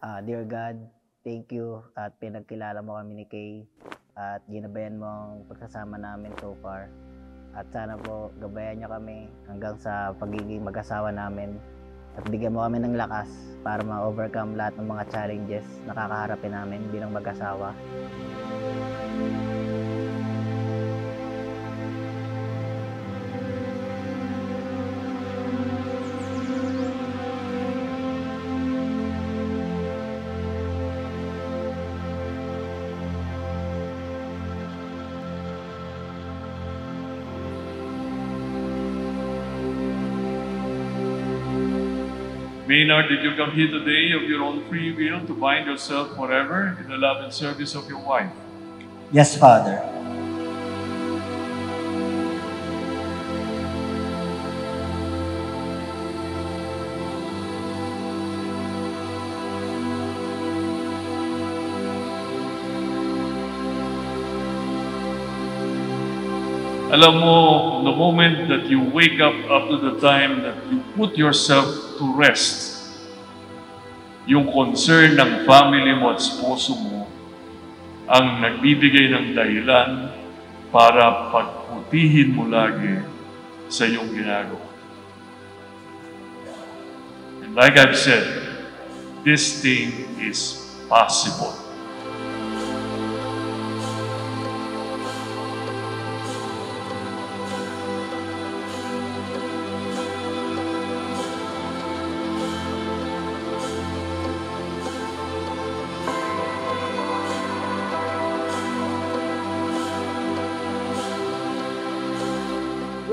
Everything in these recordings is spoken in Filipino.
Dear God, thank you at pinagkilala mo kami ni Kay at ginabayan mo ang pagsasama namin so far. At sana po gabayan niyo kami hanggang sa pagiging mag-asawa namin at bigyan mo kami ng lakas para ma-overcome lahat ng mga challenges na kakaharapin namin bilang mag-asawa. Maynard, did you come here today of your own free will to bind yourself forever in the love and service of your wife? Yes, Father. Alam mo, the moment that you wake up to the time that you put yourself to rest, yung concern ng family mo at sposo mo ang nagbibigay ng dahilan para pagputihin mo lagi sa iyong ginagawa. And like I've said, this thing is possible.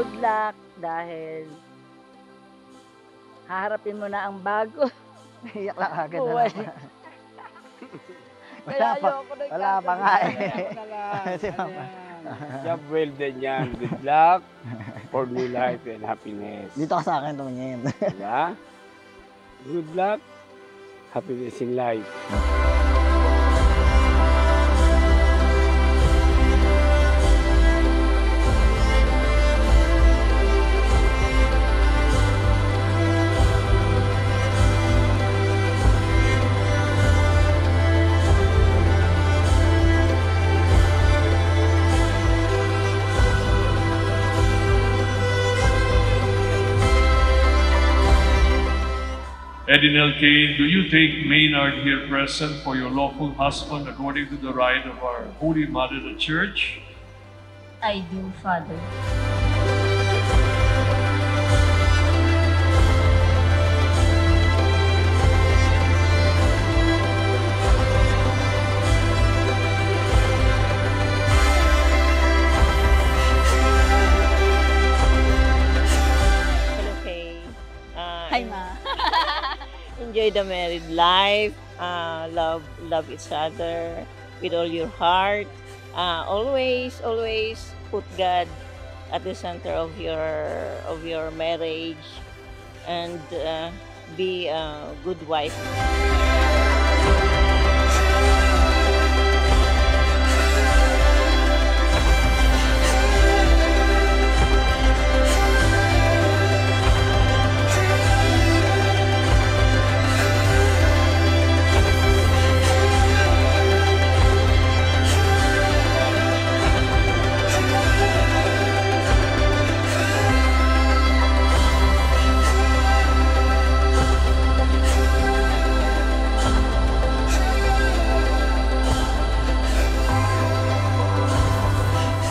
Good luck dahil haharapin mo na ang bago. Iyak lang agad Buhay. Wala pa nga eh. Si Mama. Job well done yan. Good luck for new life and happiness. Dito ka sa akin tumingin. Diba? Good luck, happiness in life. Edinel Kay, do you take Maynard here present for your lawful husband according to the rite of our Holy Mother the Church? I do, Father. Hello, Kay. Hi, Ma. Enjoy the married life. Love each other with all your heart. Always put God at the center of your marriage, and be a good wife.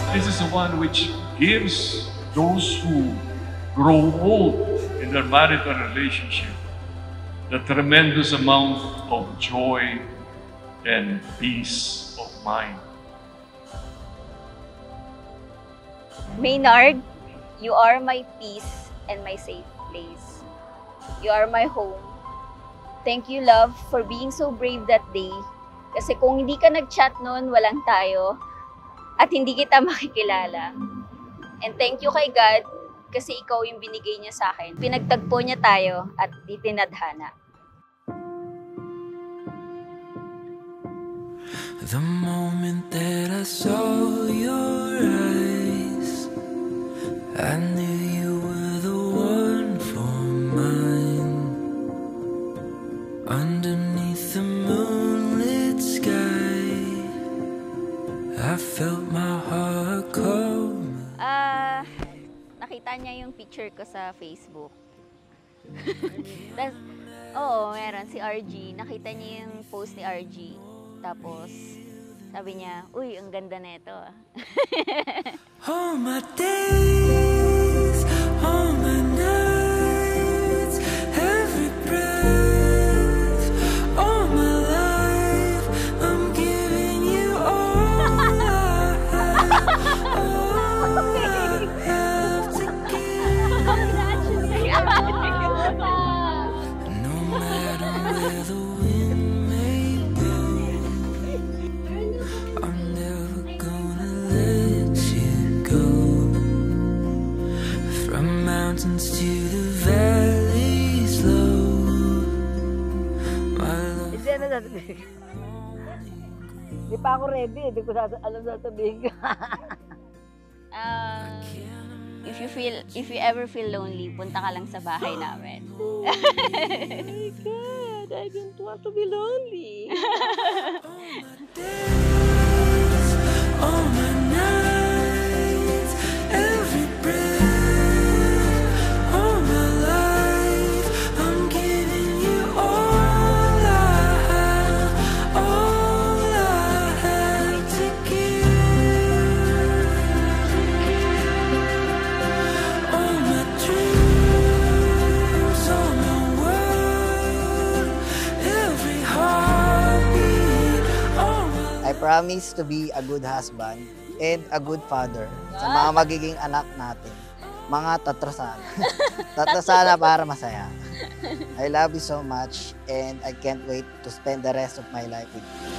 This is the one which gives those who grow old in their marital relationship the tremendous amount of joy and peace of mind. Maynard, you are my peace and my safe place. You are my home. Thank you, love, for being so brave that day. Kasi kung hindi ka nag-chat noon, walang tayo. At hindi kita makikilala. And thank you kay God kasi ikaw yung binigay niya sa akin. Pinagtagpo niya tayo at itinadhana. The moment that I saw your eyes, I knew you were the one for mine. Underneath the ko sa Facebook. Tas, oo, meron si RG. Nakita niya yung post ni RG. Tapos, sabi niya, uy, ang ganda nito ah. All my days, all my nights, every breath, all my life, I'm giving you all I have to give. No matter where the wind may blow, I'm never gonna let you go. From mountains to the valleys low, my love. Hindi na sasabihin. Hindi pa ako ready. Hindi ko alam sasabihin ko. If you ever feel lonely, punta ka lang sa bahay namin. Oh my God, I don't want to be lonely. Days, all my nights, every breath, all my life, I'm giving you all I have to give. All my dreams, all my world, every heartbeat, all my I promise to be a good husband and a good father sa mga magiging anak natin. Mga tatrasana. Tatrasana para masaya. I love you so much and I can't wait to spend the rest of my life with you.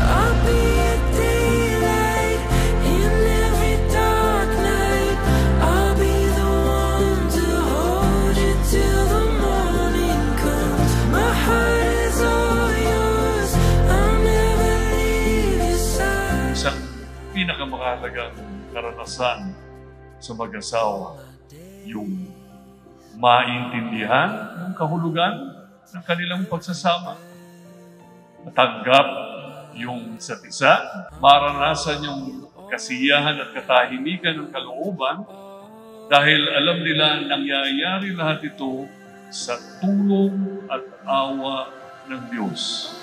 I'll be a daylight in every dark night. I'll be the one to hold you till the morning comes. My heart is all yours. I'll never leave your side. Isang pinakamahalagang karanasan sa mag-asawa, yung maintindihan yung kahulugan ng kanilang pagsasama. Matanggap yung isa't isa, maranasan yung kasiyahan at katahimikan ng kalooban dahil alam nila nangyayari lahat ito sa tulong at awa ng Diyos.